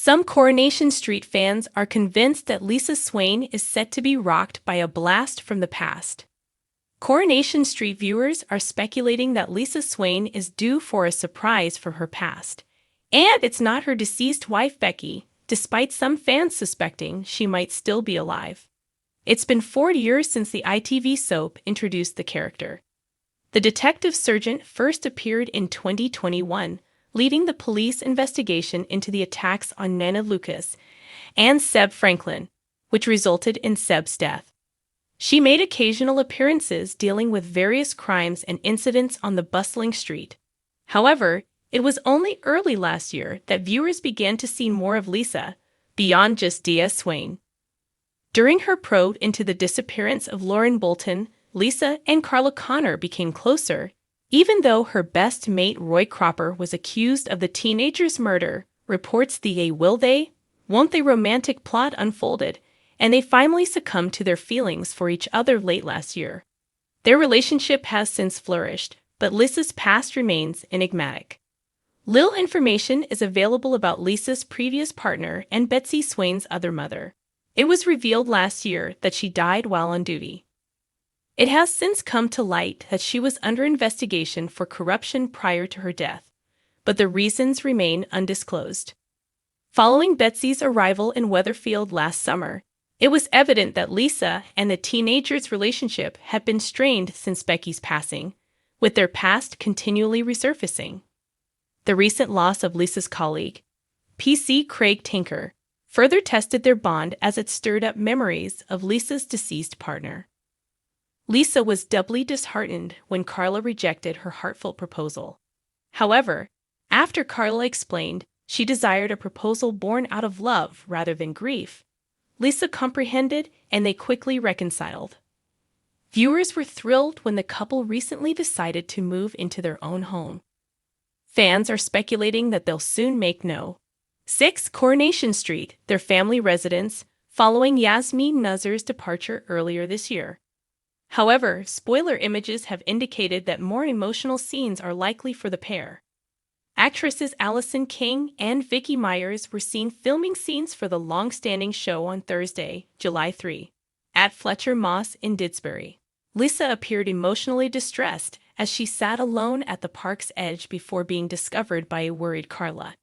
Some Coronation Street fans are convinced that Lisa Swain is set to be rocked by a blast from the past. Coronation Street viewers are speculating that Lisa Swain is due for a surprise from her past. And it's not her deceased wife Becky, despite some fans suspecting she might still be alive. It's been 4 years since the ITV soap introduced the character. The detective sergeant first appeared in 2021, leading the police investigation into the attacks on Nana Lucas and Seb Franklin, which resulted in Seb's death. She made occasional appearances dealing with various crimes and incidents on the bustling street. However, it was only early last year that viewers began to see more of Lisa, beyond just D.S. Swain. During her probe into the disappearance of Lauren Bolton, Lisa and Carla Connor became closer, even though her best mate Roy Cropper was accused of the teenager's murder. Reports the will they, won't they romantic plot unfolded, and they finally succumbed to their feelings for each other late last year. Their relationship has since flourished, but Lisa's past remains enigmatic. Little information is available about Lisa's previous partner and Becky Swain's other mother. It was revealed last year that she died while on duty. It has since come to light that she was under investigation for corruption prior to her death, but the reasons remain undisclosed. Following Becky's arrival in Weatherfield last summer, it was evident that Lisa and the teenager's relationship had been strained since Becky's passing, with their past continually resurfacing. The recent loss of Lisa's colleague, PC Craig Tinker, further tested their bond as it stirred up memories of Lisa's deceased partner. Lisa was doubly disheartened when Carla rejected her heartfelt proposal. However, after Carla explained she desired a proposal born out of love rather than grief, Lisa comprehended and they quickly reconciled. Viewers were thrilled when the couple recently decided to move into their own home. Fans are speculating that they'll soon make No. 6 Coronation Street their family residence, following Yasmeen Nazar's departure earlier this year. However, spoiler images have indicated that more emotional scenes are likely for the pair. Actresses Allison King and Vicky Myers were seen filming scenes for the long-standing show on Thursday, July 3, at Fletcher Moss in Didsbury. Lisa appeared emotionally distressed as she sat alone at the park's edge before being discovered by a worried Carla.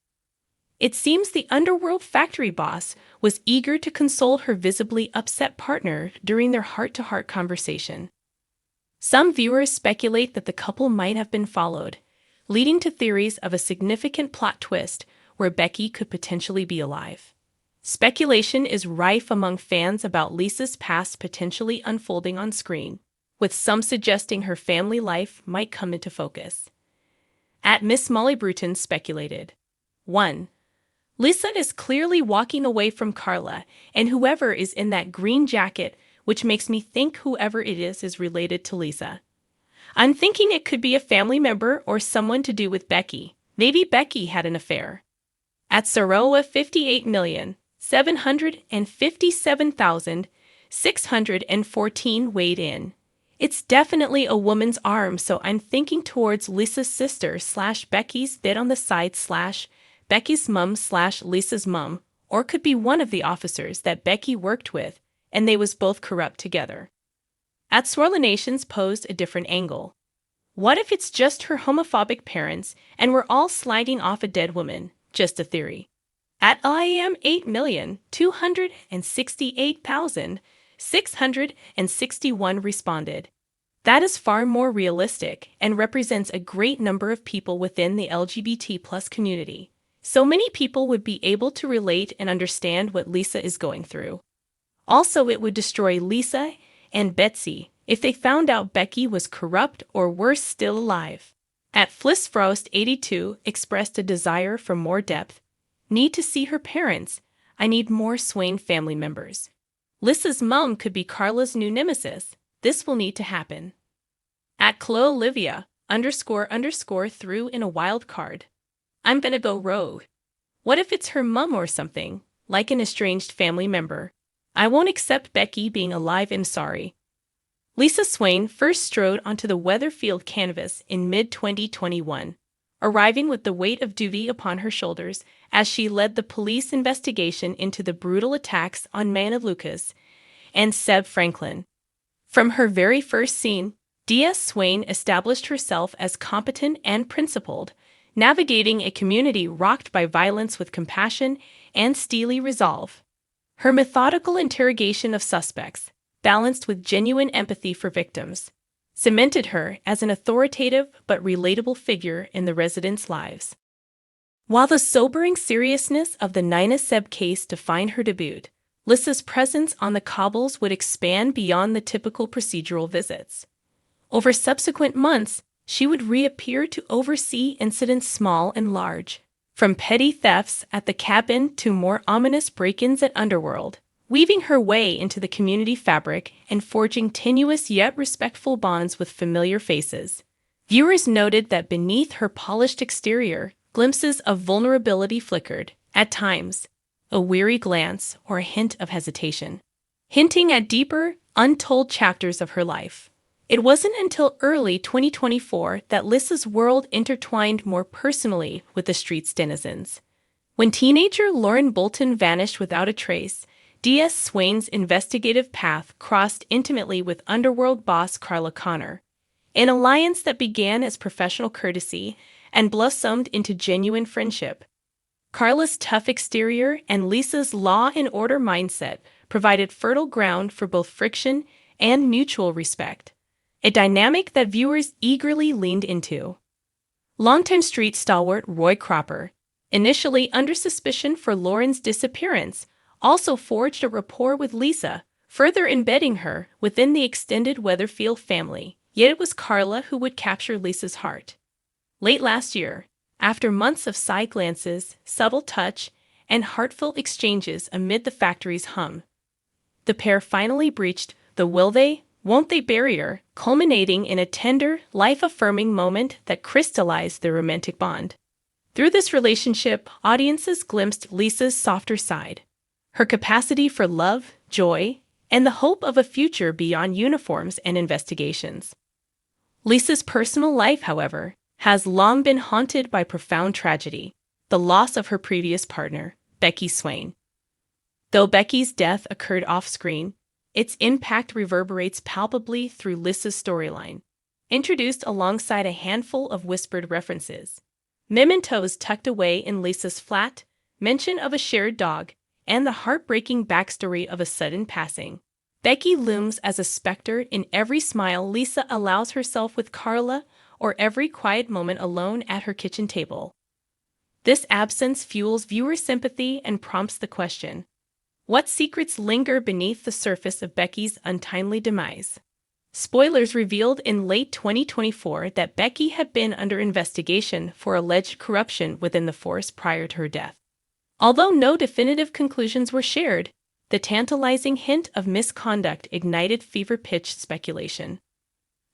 It seems the underworld factory boss was eager to console her visibly upset partner during their heart-to-heart conversation. Some viewers speculate that the couple might have been followed, leading to theories of a significant plot twist where Becky could potentially be alive. Speculation is rife among fans about Lisa's past potentially unfolding on screen, with some suggesting her family life might come into focus. At Miss Molly Bruton speculated, 1. Lisa is clearly walking away from Carla and whoever is in that green jacket, which makes me think whoever it is related to Lisa. I'm thinking it could be a family member or someone to do with Becky. Maybe Becky had an affair. At Saroa 58,757,614 weighed in. It's definitely a woman's arm, so I'm thinking towards Lisa's sister / Becky's bit on the side / Becky's mum / Lisa's mum, or could be one of the officers that Becky worked with, and they was both corrupt together. At Swirlinations posed a different angle. What if it's just her homophobic parents and we're all sliding off a dead woman? Just a theory. At IAM 8,268,661 responded. That is far more realistic and represents a great number of people within the LGBT+ community. So many people would be able to relate and understand what Lisa is going through. Also, it would destroy Lisa and Betsy if they found out Becky was corrupt or worse still alive. At Flissfrost 82 expressed a desire for more depth. Need to see her parents. I need more Swain family members. Lisa's mum could be Carla's new nemesis. This will need to happen. At Chloe Olivia _ threw in a wild card. I'm gonna go rogue. What if it's her mum or something, like an estranged family member? I won't accept Becky being alive, I'm sorry. Lisa Swain first strode onto the Weatherfield canvas in mid-2021, arriving with the weight of duty upon her shoulders as she led the police investigation into the brutal attacks on Mana Lucas and Seb Franklin. From her very first scene, Swain established herself as competent and principled, navigating a community rocked by violence with compassion and steely resolve. Her methodical interrogation of suspects, balanced with genuine empathy for victims, cemented her as an authoritative but relatable figure in the residents' lives. While the sobering seriousness of the Nina Seb case defined her debut, Lisa's presence on the cobbles would expand beyond the typical procedural visits. Over subsequent months, she would reappear to oversee incidents small and large, from petty thefts at the cabin to more ominous break-ins at Underworld, weaving her way into the community fabric and forging tenuous yet respectful bonds with familiar faces. Viewers noted that beneath her polished exterior, glimpses of vulnerability flickered, at times, a weary glance or a hint of hesitation, hinting at deeper, untold chapters of her life. It wasn't until early 2024 that Lisa's world intertwined more personally with the street's denizens. When teenager Lauren Bolton vanished without a trace, Swain's investigative path crossed intimately with Underworld boss Carla Connor, an alliance that began as professional courtesy and blossomed into genuine friendship. Carla's tough exterior and Lisa's law and order mindset provided fertile ground for both friction and mutual respect, a dynamic that viewers eagerly leaned into. Longtime street stalwart Roy Cropper, initially under suspicion for Lauren's disappearance, also forged a rapport with Lisa, further embedding her within the extended Weatherfield family. Yet it was Carla who would capture Lisa's heart. Late last year, after months of side glances, subtle touch, and heartfelt exchanges amid the factory's hum, the pair finally breached the will they, won't they barrier, culminating in a tender, life-affirming moment that crystallized their romantic bond. Through this relationship, audiences glimpsed Lisa's softer side, her capacity for love, joy, and the hope of a future beyond uniforms and investigations. Lisa's personal life, however, has long been haunted by profound tragedy, the loss of her previous partner, Becky Swain. Though Becky's death occurred off-screen, its impact reverberates palpably through Lisa's storyline, introduced alongside a handful of whispered references, mementos tucked away in Lisa's flat, mention of a shared dog, and the heartbreaking backstory of a sudden passing. Becky looms as a specter in every smile Lisa allows herself with Carla or every quiet moment alone at her kitchen table. This absence fuels viewer sympathy and prompts the question: what secrets linger beneath the surface of Becky's untimely demise? Spoilers revealed in late 2024 that Becky had been under investigation for alleged corruption within the force prior to her death. Although no definitive conclusions were shared, the tantalizing hint of misconduct ignited fever-pitched speculation.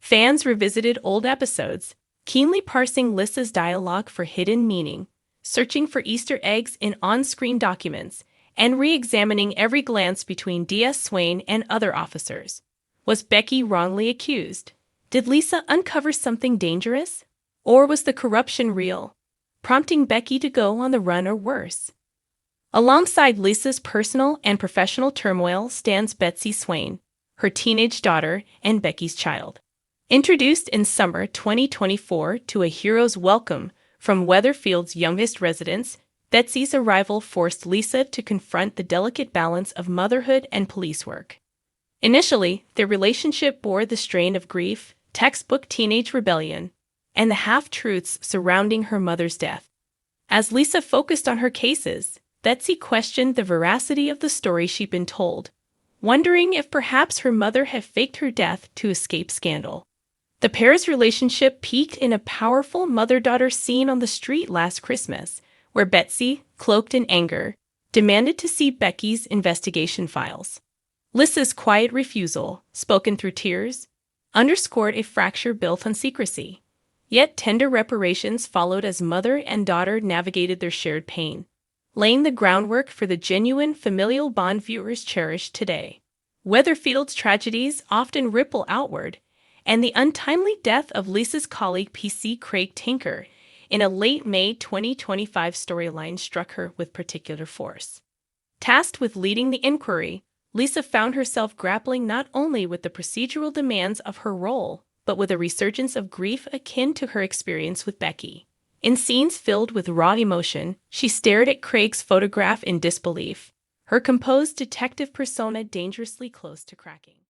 Fans revisited old episodes, keenly parsing Lisa's dialogue for hidden meaning, searching for Easter eggs in on-screen documents, and re-examining every glance between Swain and other officers. Was Becky wrongly accused? Did Lisa uncover something dangerous? Or was the corruption real, prompting Becky to go on the run or worse? Alongside Lisa's personal and professional turmoil stands Becky Swain, her teenage daughter and Becky's child. Introduced in summer 2024 to a hero's welcome from Weatherfield's youngest residents, Betsy's arrival forced Lisa to confront the delicate balance of motherhood and police work. Initially, their relationship bore the strain of grief, textbook teenage rebellion, and the half-truths surrounding her mother's death. As Lisa focused on her cases, Betsy questioned the veracity of the story she'd been told, wondering if perhaps her mother had faked her death to escape scandal. The pair's relationship peaked in a powerful mother-daughter scene on the street last Christmas, where Betsy, cloaked in anger, demanded to see Becky's investigation files. Lisa's quiet refusal, spoken through tears, underscored a fracture built on secrecy. Yet tender reparations followed as mother and daughter navigated their shared pain, laying the groundwork for the genuine familial bond viewers cherish today. Weatherfield's tragedies often ripple outward, and the untimely death of Lisa's colleague PC Craig Tinker in a late May 2025 storyline struck her with particular force. Tasked with leading the inquiry, Lisa found herself grappling not only with the procedural demands of her role, but with a resurgence of grief akin to her experience with Becky. In scenes filled with raw emotion, she stared at Craig's photograph in disbelief, her composed detective persona dangerously close to cracking.